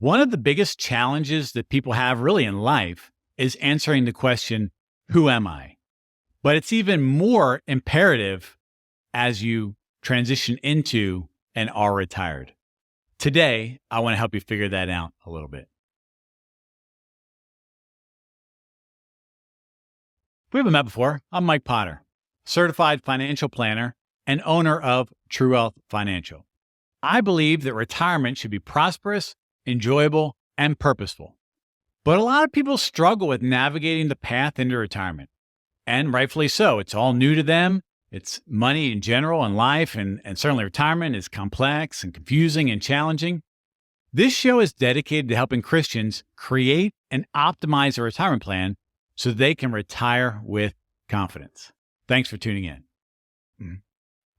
One of the biggest challenges that people have really in life is answering the question, who am I? But it's even more imperative as you transition into and are retired. Today, I want to help you figure that out a little bit. If we haven't met before, I'm Mike Potter, certified financial planner and owner of True Wealth Financial. I believe that retirement should be prosperous, enjoyable, and purposeful. But a lot of people struggle with navigating the path into retirement. And rightfully so. It's all new to them. It's money in general and life, and certainly retirement is complex and confusing and challenging. This show is dedicated to helping Christians create and optimize a retirement plan so they can retire with confidence. Thanks for tuning in.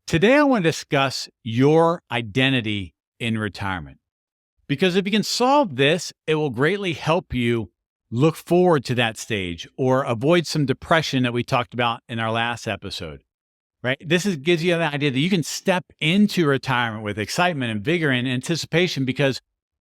Today, I want to discuss your identity in retirement. Because if you can solve this, it will greatly help you look forward to that stage or avoid some depression that we talked about in our last episode, right? This gives you the idea that you can step into retirement with excitement and vigor and anticipation because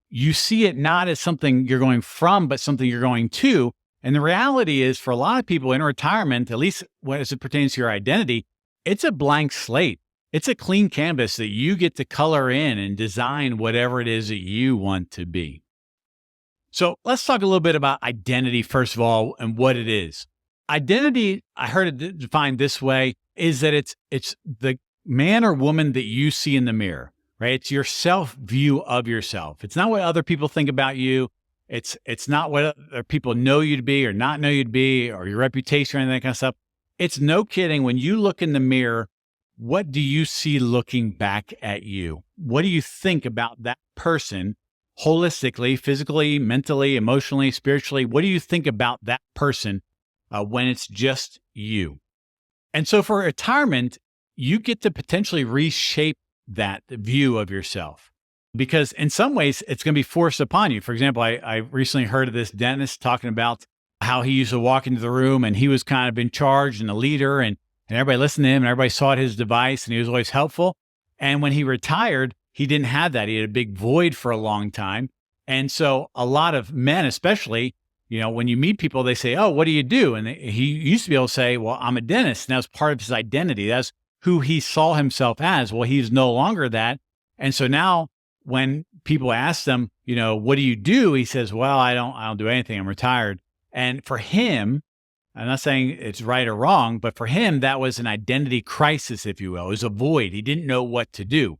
you see it not as something you're going from, but something you're going to. And the reality is for a lot of people in retirement, at least as it pertains to your identity, it's a blank slate. It's a clean canvas that you get to color in and design whatever it is that you want to be. So let's talk a little bit about identity, first of all, and what it is. Identity, I heard it defined this way, is that it's the man or woman that you see in the mirror, right? It's your self-view of yourself. It's not what other people think about you. It's not what other people know you to be or not know you to be or your reputation or anything that kind of stuff. It's no kidding. When you look in the mirror, what do you see looking back at you? What do you think about that person holistically, physically, mentally, emotionally, spiritually? What do you think about that person when it's just you? And so for retirement, you get to potentially reshape that view of yourself because in some ways it's going to be forced upon you. For example, I recently heard of this dentist talking about how he used to walk into the room and he was kind of in charge and a leader and everybody listened to him and everybody sought his advice and he was always helpful. And when he retired, he didn't have that. He had a big void for a long time. And so a lot of men, especially, when you meet people, they say, oh, what do you do? And he used to be able to say, well, I'm a dentist. And that was part of his identity. That's who he saw himself as. Well, he's no longer that. And so now when people ask them, what do you do? He says, well, I don't do anything. I'm retired. And for him, I'm not saying it's right or wrong, but for him, that was an identity crisis, if you will. It was a void. He didn't know what to do.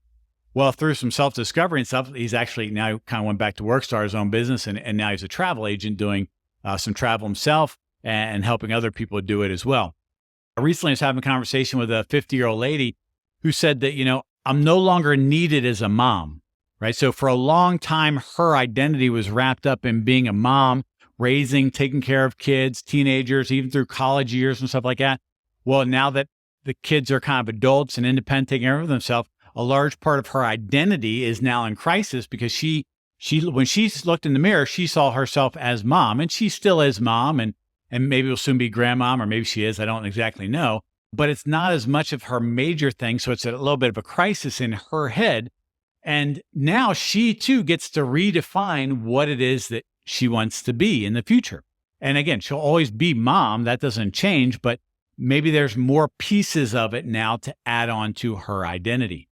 Well, through some self-discovery and stuff, he's actually now kind of went back to work, started his own business, and now he's a travel agent doing some travel himself and helping other people do it as well. I recently was having a conversation with a 50-year-old lady who said that, I'm no longer needed as a mom, right? So for a long time, her identity was wrapped up in being a mom, raising, taking care of kids, teenagers, even through college years and stuff like that. Well, now that the kids are kind of adults and independent, taking care of themselves, a large part of her identity is now in crisis because she when she looked in the mirror, she saw herself as mom, and she still is mom, and maybe will soon be grandmom, or maybe she is, I don't exactly know, but it's not as much of her major thing. So it's a little bit of a crisis in her head. And now she too gets to redefine what it is that she wants to be in the future. And again, she'll always be mom. That doesn't change, but maybe there's more pieces of it now to add on to her identity.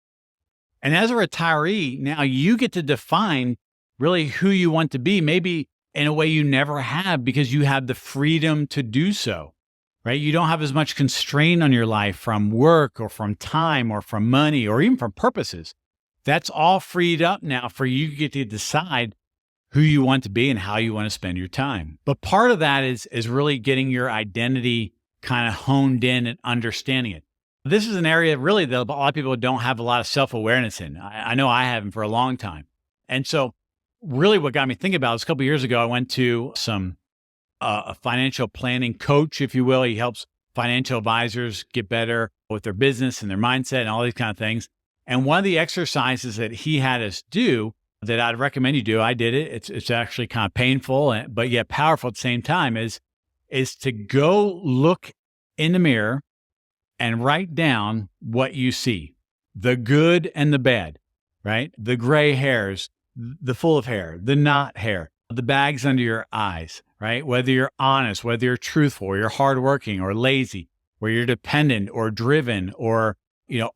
And as a retiree, now you get to define really who you want to be, maybe in a way you never have because you have the freedom to do so, right? You don't have as much constraint on your life from work or from time or from money or even from purposes. That's all freed up now for you to get to decide who you want to be and how you want to spend your time. But part of that is really getting your identity kind of honed in and understanding it. This is an area really that a lot of people don't have a lot of self-awareness in. I know I haven't for a long time. And so really what got me thinking about this, a couple of years ago, I went to a financial planning coach, if you will. He helps financial advisors get better with their business and their mindset and all these kind of things. And one of the exercises that he had us do that I'd recommend you do, I did it. It's actually kind of painful, but yet powerful at the same time, is to go look in the mirror and write down what you see, the good and the bad, right? The gray hairs, the full of hair, the not hair, the bags under your eyes, right? Whether you're honest, whether you're truthful, or you're hardworking or lazy, or you're dependent or driven, or,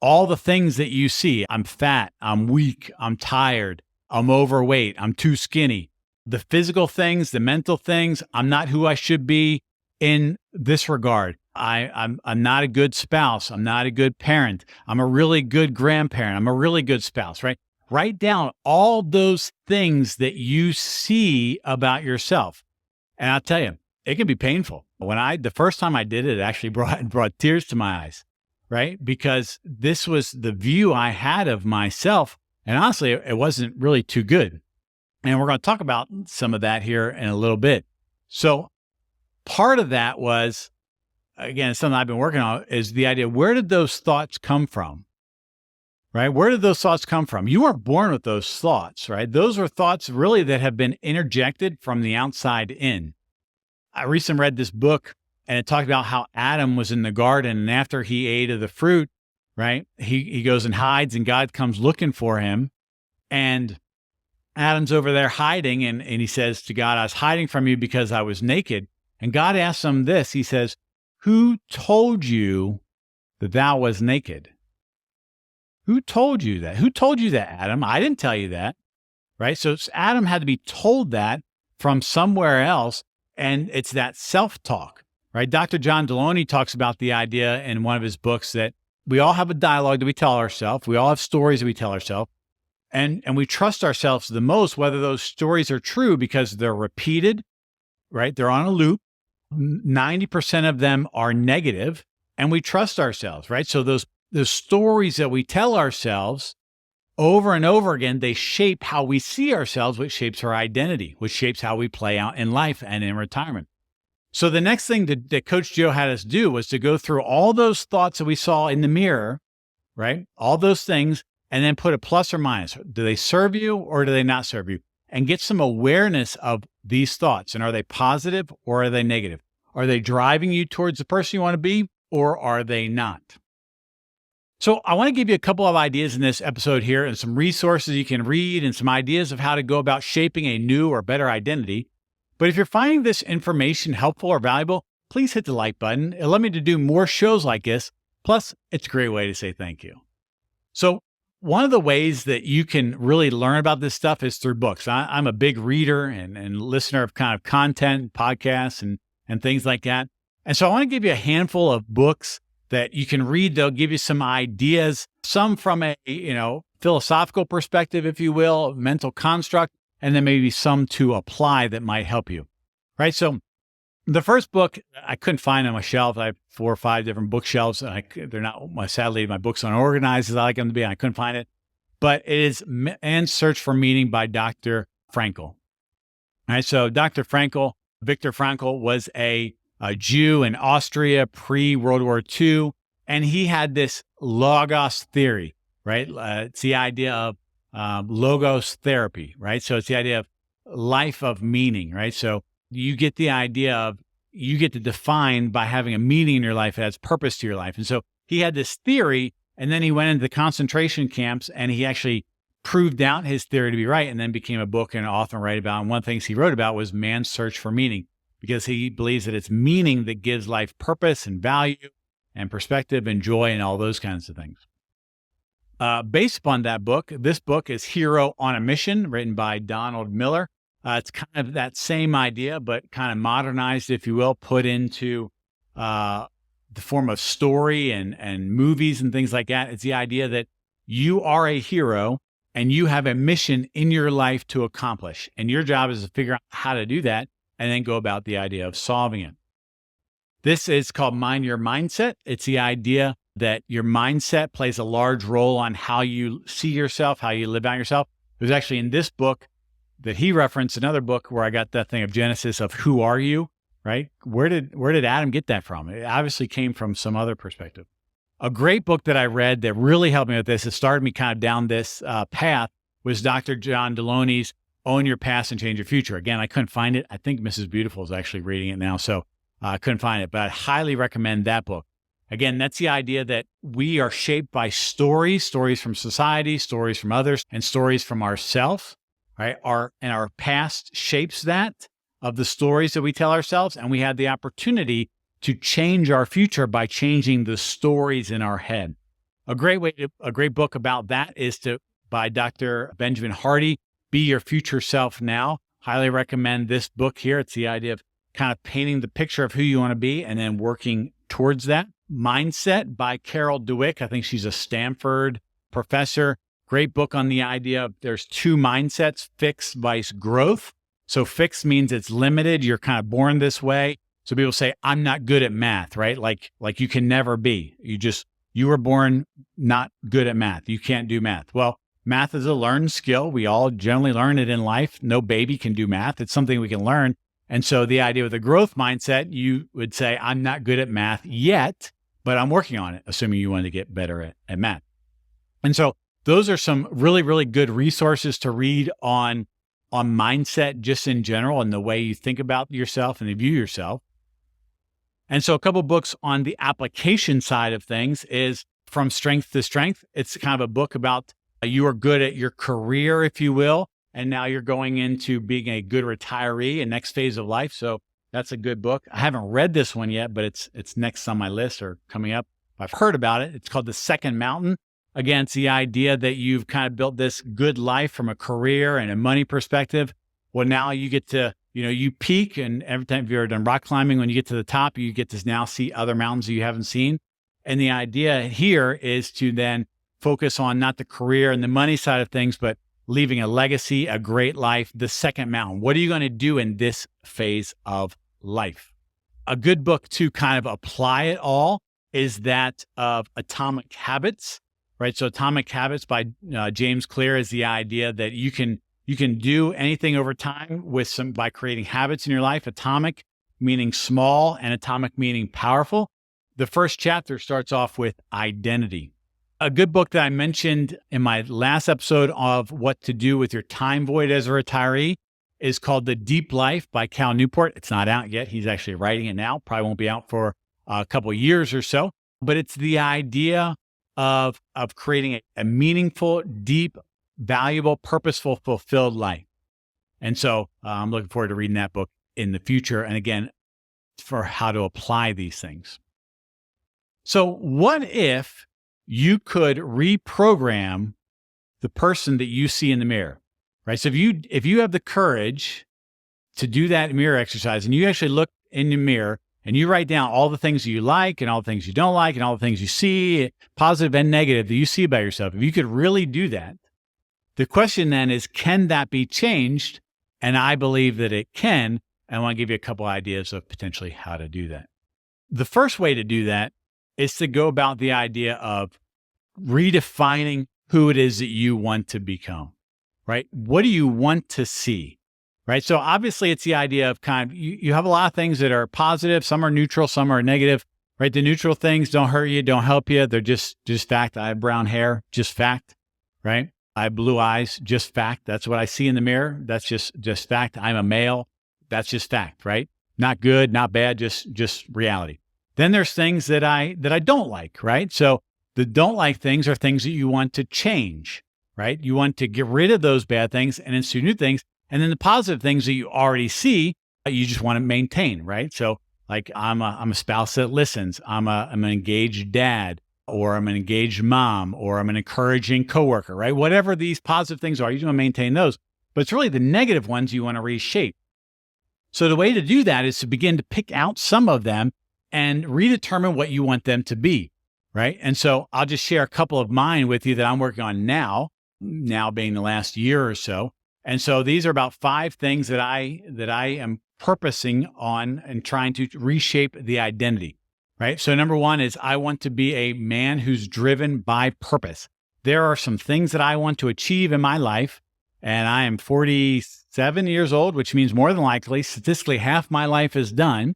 all the things that you see. I'm fat, I'm weak, I'm tired, I'm overweight, I'm too skinny. The physical things, the mental things, I'm not who I should be in this regard. I'm not a good spouse. I'm not a good parent. I'm a really good grandparent. I'm a really good spouse, right? Write down all those things that you see about yourself. And I'll tell you, it can be painful. The first time I did it, it actually brought tears to my eyes, right? Because this was the view I had of myself. And honestly, it wasn't really too good. And we're going to talk about some of that here in a little bit. So part of that was, again, something I've been working on, is the idea, where did those thoughts come from? Right? Where did those thoughts come from? You weren't born with those thoughts, right? Those are thoughts really that have been interjected from the outside in. I recently read this book, and it talked about how Adam was in the garden, and after he ate of the fruit, right, he goes and hides, and God comes looking for him, and Adam's over there hiding, and he says to God, I was hiding from you because I was naked. And God asks him this, he says, who told you that thou was naked? Who told you that? Who told you that, Adam? I didn't tell you that, right? So Adam had to be told that from somewhere else, and it's that self-talk, right? Dr. John Deloney talks about the idea in one of his books that we all have a dialogue that we tell ourselves. We all have stories that we tell ourselves, and we trust ourselves the most, whether those stories are true, because they're repeated, right? They're on a loop. 90% of them are negative, and we trust ourselves, right? So those stories that we tell ourselves over and over again, they shape how we see ourselves, which shapes our identity, which shapes how we play out in life and in retirement. So the next thing that Coach Joe had us do was to go through all those thoughts that we saw in the mirror, right? All those things, and then put a plus or minus. Do they serve you or do they not serve you? And get some awareness of these thoughts. And are they positive or are they negative? Are they driving you towards the person you want to be, or are they not? So I want to give you a couple of ideas in this episode here, and some resources you can read, and some ideas of how to go about shaping a new or better identity. But if you're finding this information helpful or valuable, please hit the like button. It'll let me to do more shows like this. Plus, it's a great way to say thank you. So one of the ways that you can really learn about this stuff is through books. I'm a big reader and listener of kind of content, podcasts, and things like that. And so I want to give you a handful of books that you can read. They'll give you some ideas, some from a, philosophical perspective, if you will, mental construct, and then maybe some to apply that might help you, right? So the first book, I couldn't find on my shelf. I have 4 or 5 different bookshelves, and they're not, sadly, my books aren't organized as I like them to be, and I couldn't find it. But it is Man's Search for Meaning by Dr. Frankl. All right, so Dr. Frankl, Viktor Frankl, was a Jew in Austria pre-World War II, and he had this logos theory, right? It's the idea of logos therapy, right? So it's the idea of life of meaning, right? So you get the idea of, you get to define by having a meaning in your life that has purpose to your life. And so he had this theory, and then he went into the concentration camps, and he actually proved out his theory to be right, and then became a book and an author and write about. And one of the things he wrote about was Man's Search for Meaning, because he believes that it's meaning that gives life purpose and value and perspective and joy and all those kinds of things. Based upon that book, this book is Hero on a Mission, written by Donald Miller. It's kind of that same idea, but kind of modernized, if you will, put into the form of story and movies and things like that. It's the idea that you are a hero and you have a mission in your life to accomplish. And your job is to figure out how to do that and then go about the idea of solving it. This is called Mind Your Mindset. It's the idea that your mindset plays a large role on how you see yourself, how you live out yourself. It was actually in this book that he referenced another book where I got that thing of Genesis of who are you, right? Where did Adam get that from? It obviously came from some other perspective. A great book that I read that really helped me with this, it started me kind of down this path, was Dr. John Deloney's Own Your Past and Change Your Future. Again, I couldn't find it. I think Mrs. Beautiful is actually reading it now, so I couldn't find it, but I highly recommend that book. Again, that's the idea that we are shaped by stories from society, stories from others, and stories from ourselves, right? Our past shapes that of the stories that we tell ourselves, and we have the opportunity to change our future by changing the stories in our head. A great book about that is by Dr. Benjamin Hardy, Be Your Future Self Now. Highly recommend this book here. It's the idea of kind of painting the picture of who you want to be and then working towards that. Mindset by Carol Dweck. I think she's a Stanford professor. Great book on the idea of there's two mindsets, fixed vice growth. So fixed means it's limited. You're kind of born this way. So people say, I'm not good at math, right? Like you can never be. You were born not good at math. You can't do math. Well, math is a learned skill. We all generally learn it in life. No baby can do math. It's something we can learn. And so the idea with a growth mindset, you would say, I'm not good at math yet, but I'm working on it, assuming you want to get better at math. And so those are some really, really good resources to read on mindset just in general and the way you think about yourself and view yourself. And so a couple of books on the application side of things is From Strength to Strength. It's kind of a book about you are good at your career, if you will, and now you're going into being a good retiree and next phase of life. So that's a good book. I haven't read this one yet, but it's next on my list or coming up. I've heard about it. It's called The Second Mountain. Again, it's the idea that you've kind of built this good life from a career and a money perspective. Well, now you get to, you peak, and every time you've ever done rock climbing, when you get to the top, you get to now see other mountains that you haven't seen. And the idea here is to then focus on not the career and the money side of things, but leaving a legacy, a great life, the second mountain. What are you going to do in this phase of life? A good book to kind of apply it all is that of Atomic Habits, right? So Atomic Habits by James Clear is the idea that you can do anything over time by creating habits in your life. Atomic meaning small and atomic meaning powerful. The first chapter starts off with identity. A good book that I mentioned in my last episode of what to do with your time void as a retiree is called The Deep Life by Cal Newport. It's not out yet. He's actually writing it now. Probably won't be out for a couple of years or so. But it's the idea of creating a meaningful, deep, valuable, purposeful, fulfilled life. And so I'm looking forward to reading that book in the future. And again, for how to apply these things. So what if you could reprogram the person that you see in the mirror, right? So if you have the courage to do that mirror exercise and you actually look in the mirror and you write down all the things you like and all the things you don't like and all the things you see, positive and negative, that you see about yourself, if you could really do that, the question then is, can that be changed? And I believe that it can. And I want to give you a couple ideas of potentially how to do that. The first way to do that is to go about the idea of redefining who it is that you want to become, right? What do you want to see, right? So obviously it's the idea of kind of, you have a lot of things that are positive, some are neutral, some are negative, right? The neutral things don't hurt you, don't help you. They're just fact. I have brown hair, just fact, right? I have blue eyes, just fact. That's what I see in the mirror. That's just fact. I'm a male. That's just fact, right? Not good, not bad, just reality. Then there's things that I don't like, right? So the don't like things are things that you want to change, right? You want to get rid of those bad things and institute new things. And then the positive things that you already see, you just want to maintain, right? So like I'm a spouse that listens. I'm an engaged dad, or I'm an engaged mom, or I'm an encouraging coworker, right? Whatever these positive things are, you just want to maintain those. But it's really the negative ones you want to reshape. So the way to do that is to begin to pick out some of them and redetermine what you want them to be, right? And so I'll just share a couple of mine with you that I'm working on now being the last year or so. And so these are about 5 things that I am purposing on and trying to reshape the identity, right? So number 1 is I want to be a man who's driven by purpose. There are some things that I want to achieve in my life, and I am 47 years old, which means more than likely, statistically, half my life is done.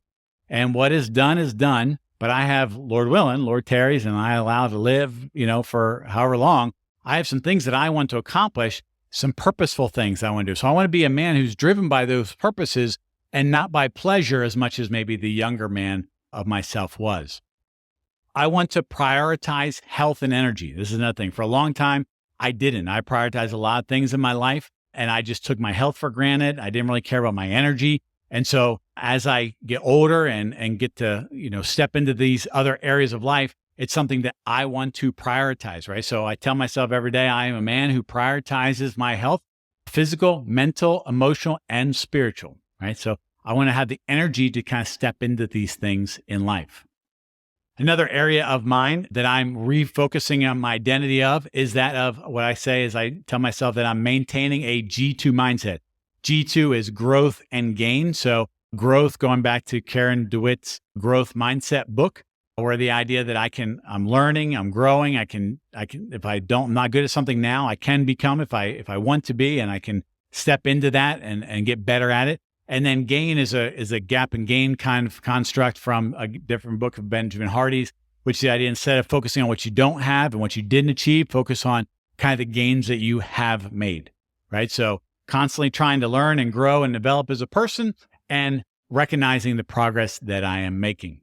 And what is done, but I have, Lord willing, Lord tarries, and I allow to live, for however long. I have some things that I want to accomplish, some purposeful things I want to do. So I want to be a man who's driven by those purposes and not by pleasure as much as maybe the younger man of myself was. I want to prioritize health and energy. This is another thing. For a long time, I didn't. I prioritized a lot of things in my life. and I just took my health for granted. I didn't really care about my energy. And so as I get older and get to, step into these other areas of life, it's something that I want to prioritize, right? So I tell myself every day, I am a man who prioritizes my health, physical, mental, emotional, and spiritual, right? So I want to have the energy to kind of step into these things in life. Another area of mine that I'm refocusing on my identity of is that of what I say is I tell myself that I'm maintaining a G2 mindset. G2 is growth and gain. So growth, going back to Karen DeWitt's growth mindset book, where the idea that I'm learning, I'm growing, I can, if I'm not good at something now, I can become if I want to be, and I can step into that and get better at it. And then gain is a gap and gain kind of construct from a different book of Benjamin Hardy's, which is the idea, instead of focusing on what you don't have and what you didn't achieve, focus on kind of the gains that you have made, right? So constantly trying to learn and grow and develop as a person and recognizing the progress that I am making,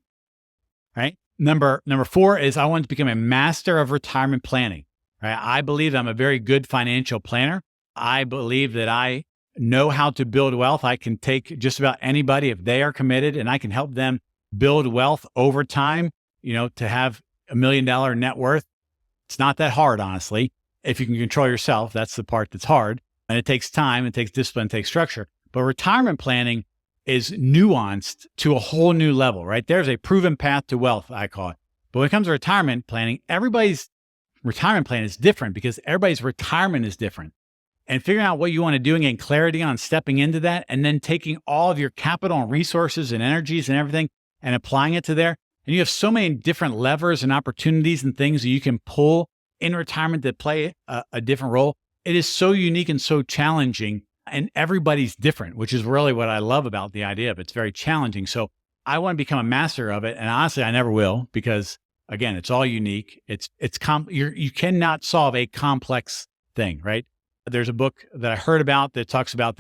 right? Number 4 is I want to become a master of retirement planning, right? I believe I'm a very good financial planner. I believe that I know how to build wealth. I can take just about anybody if they are committed, and I can help them build wealth over time, to have $1 million net worth. It's not that hard, honestly. If you can control yourself, that's the part that's hard. And it takes time, it takes discipline, it takes structure. But retirement planning is nuanced to a whole new level, right? There's a proven path to wealth, I call it. But when it comes to retirement planning, everybody's retirement plan is different because everybody's retirement is different. And figuring out what you want to do and getting clarity on stepping into that, and then taking all of your capital and resources and energies and everything and applying it to there. And you have so many different levers and opportunities and things that you can pull in retirement that play a different role. It is so unique and so challenging, and everybody's different, which is really what I love about the idea of it. It's very challenging. So I want to become a master of it. And honestly, I never will, because again, it's all unique. You cannot solve a complex thing, right? There's a book that I heard about that talks about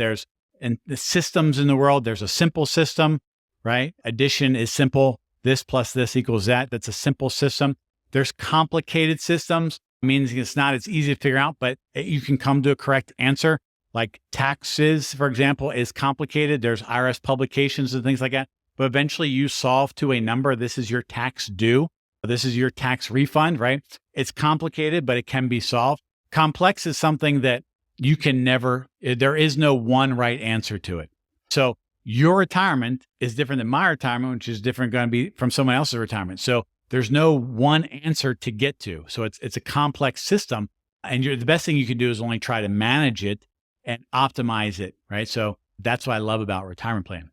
and the systems in the world. There's a simple system, right? Addition is simple. This plus this equals that. That's a simple system. There's complicated systems. It means it's not as easy to figure out, but you can come to a correct answer. Like taxes, for example, is complicated. There's IRS publications and things like that. But eventually you solve to a number. This is your tax due. This is your tax refund, right? It's complicated, but it can be solved. Complex is something that there is no one right answer to it. So your retirement is different than my retirement, which is different going to be from someone else's retirement. So there's no one answer to get to. So it's a complex system, and the best thing you can do is only try to manage it and optimize it, right? So that's what I love about retirement plan.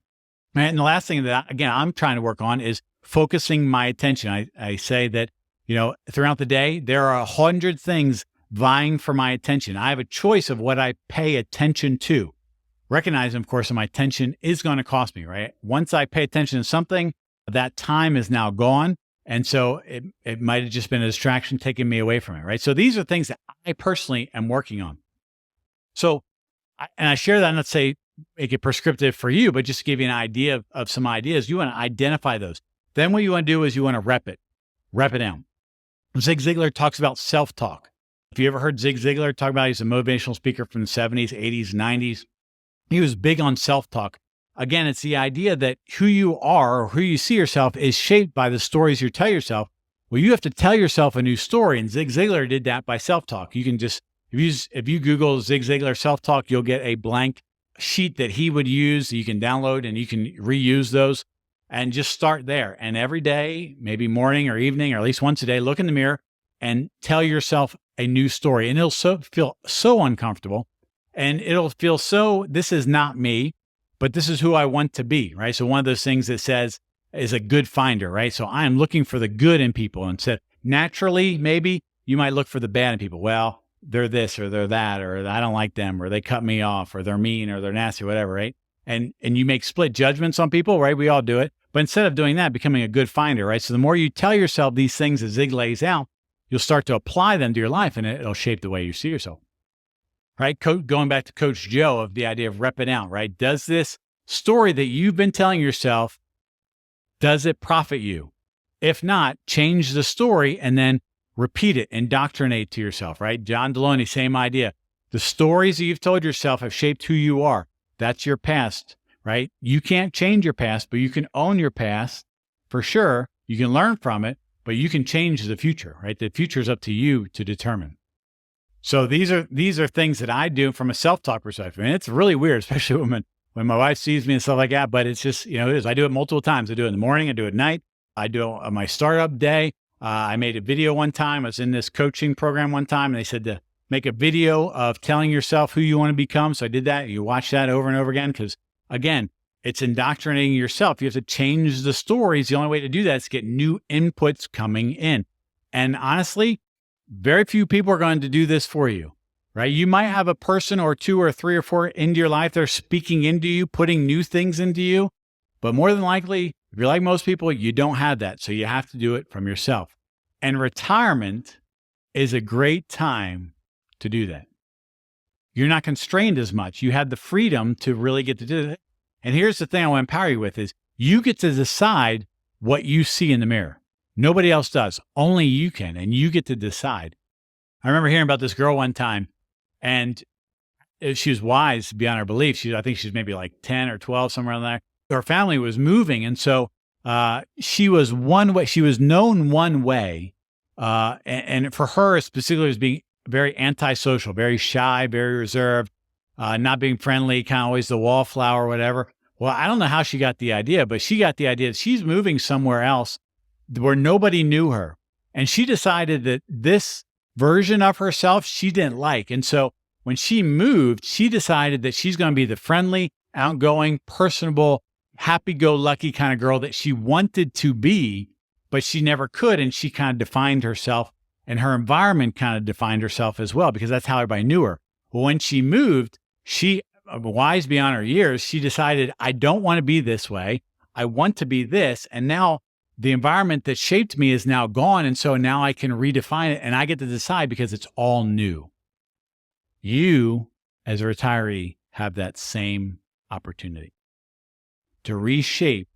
And the last thing that, again, I'm trying to work on is focusing my attention. I say that, throughout the day, there are 100 things vying for my attention. I have a choice of what I pay attention to. Recognizing, of course, that my attention is going to cost me, right? Once I pay attention to something, that time is now gone. And so it might have just been a distraction taking me away from it, right? So these are things that I personally am working on. So, I share that, not to say make it prescriptive for you, but just to give you an idea of some ideas. You want to identify those. Then what you want to do is you want to rep it down. Zig Ziggler talks about self-talk. If you ever heard Zig Ziggler talk about, he's a motivational speaker from the 70s, 80s, 90s. He was big on self-talk. Again, it's the idea that who you are or who you see yourself is shaped by the stories you tell yourself. Well, you have to tell yourself a new story, and Zig Ziggler did that by self-talk. You can just, if you Google Zig Ziggler self-talk, you'll get a blank sheet that he would use that you can download, and you can reuse those, and just start there. And every day, maybe morning or evening, or at least once a day, look in the mirror and tell yourself a new story. And it'll feel so uncomfortable, and it'll feel so, this is not me, but this is who I want to be, right? So one of those things that says is a good finder, right? So I am looking for the good in people. Instead, naturally, maybe you might look for the bad in people. Well, they're this or they're that, or I don't like them, or they cut me off, or they're mean, or they're nasty, or whatever, right? And you make split judgments on people, right? We all do it. But instead of doing that, becoming a good finder, right? So the more you tell yourself these things that Zig lays out, you'll start to apply them to your life, and it'll shape the way you see yourself, right? Going back to Coach Joe of the idea of rep it out, right? Does this story that you've been telling yourself, does it profit you? If not, change the story and then repeat it, indoctrinate to yourself, right? John Deloney, same idea. The stories that you've told yourself have shaped who you are. That's your past, right? You can't change your past, but you can own your past for sure. You can learn from it, but you can change the future, right? The future is up to you to determine. So these are things that I do from a self-talk perspective. And it's really weird, especially when my wife sees me and stuff like that. But it's just, it is. I do it multiple times. I do it in the morning. I do it at night. I do it on my startup day. I made a video one time. I was in this coaching program one time, and they said to make a video of telling yourself who you want to become. So I did that. You watch that over and over again because, again, it's indoctrinating yourself. You have to change the stories. The only way to do that is to get new inputs coming in. And honestly, very few people are going to do this for you, right? You might have a person or two or three or four into your life that are speaking into you, putting new things into you. But more than likely, if you're like most people, you don't have that. So you have to do it from yourself. And retirement is a great time to do that. You're not constrained as much. You have the freedom to really get to do it. And here's the thing I want to empower you with is you get to decide what you see in the mirror. Nobody else does. Only you can, and you get to decide. I remember hearing about this girl one time, and she was wise beyond her belief. I think she's maybe like 10 or 12, somewhere around there. Her family was moving, and so she was one way. She was known one way, and for her specifically, as being very antisocial, very shy, very reserved, not being friendly, kind of always the wallflower or whatever. Well, I don't know how she got the idea, but she got the idea that she's moving somewhere else where nobody knew her. And she decided that this version of herself she didn't like. And so when she moved, she decided that she's going to be the friendly, outgoing, personable, happy-go-lucky kind of girl that she wanted to be, but she never could. And she kind of defined herself, and her environment kind of defined herself as well, because that's how everybody knew her. Well, when she moved, she, wise beyond her years, she decided, I don't want to be this way. I want to be this. And now the environment that shaped me is now gone. And so now I can redefine it, and I get to decide because it's all new. You, as a retiree, have that same opportunity to reshape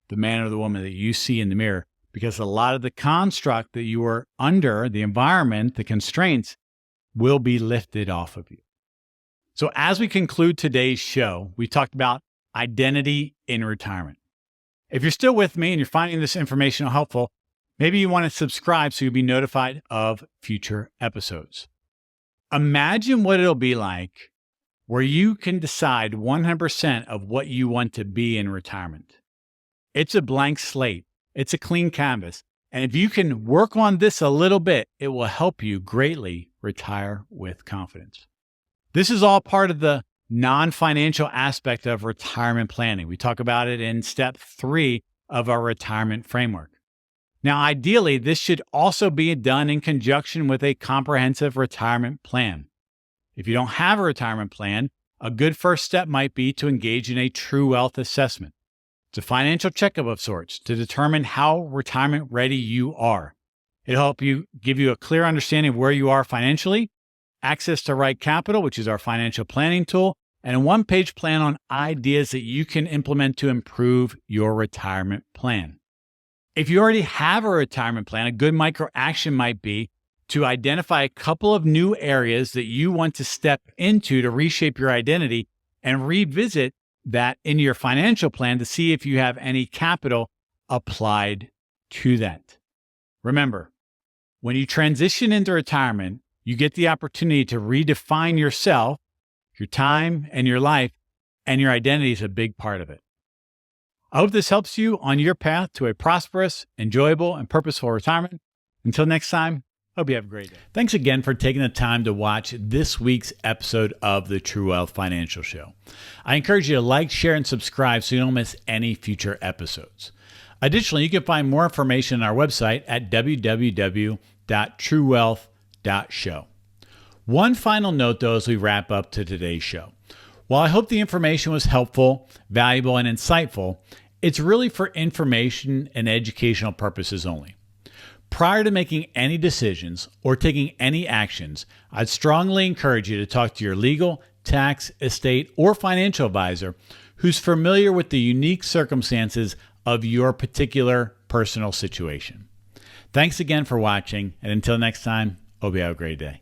the man or the woman that you see in the mirror, because a lot of the construct that you were under, the environment, the constraints, will be lifted off of you. So as we conclude today's show, we talked about identity in retirement. If you're still with me and you're finding this information helpful, maybe you want to subscribe so you'll be notified of future episodes. Imagine what it'll be like where you can decide 100% of what you want to be in retirement. It's a blank slate. It's a clean canvas. And if you can work on this a little bit, it will help you greatly retire with confidence. This is all part of the non-financial aspect of retirement planning. We talk about it in step 3 of our retirement framework. Now, ideally, this should also be done in conjunction with a comprehensive retirement plan. If you don't have a retirement plan, a good first step might be to engage in a true wealth assessment. It's a financial checkup of sorts to determine how retirement ready you are. It'll help you give you a clear understanding of where you are financially, access to right capital, which is our financial planning tool, and a one-page plan on ideas that you can implement to improve your retirement plan. If you already have a retirement plan, a good micro action might be to identify a couple of new areas that you want to step into to reshape your identity and revisit that in your financial plan to see if you have any capital applied to that. Remember, when you transition into retirement, you get the opportunity to redefine yourself, your time, and your life, and your identity is a big part of it. I hope this helps you on your path to a prosperous, enjoyable, and purposeful retirement. Until next time, hope you have a great day. Thanks again for taking the time to watch this week's episode of the True Wealth Financial Show. I encourage you to like, share, and subscribe so you don't miss any future episodes. Additionally, you can find more information on our website at www.truewealth.show. One final note, though, as we wrap up to today's show. While I hope the information was helpful, valuable, and insightful, it's really for information and educational purposes only. Prior to making any decisions or taking any actions, I'd strongly encourage you to talk to your legal, tax, estate, or financial advisor who's familiar with the unique circumstances of your particular personal situation. Thanks again for watching, and until next time, hope you have a great day.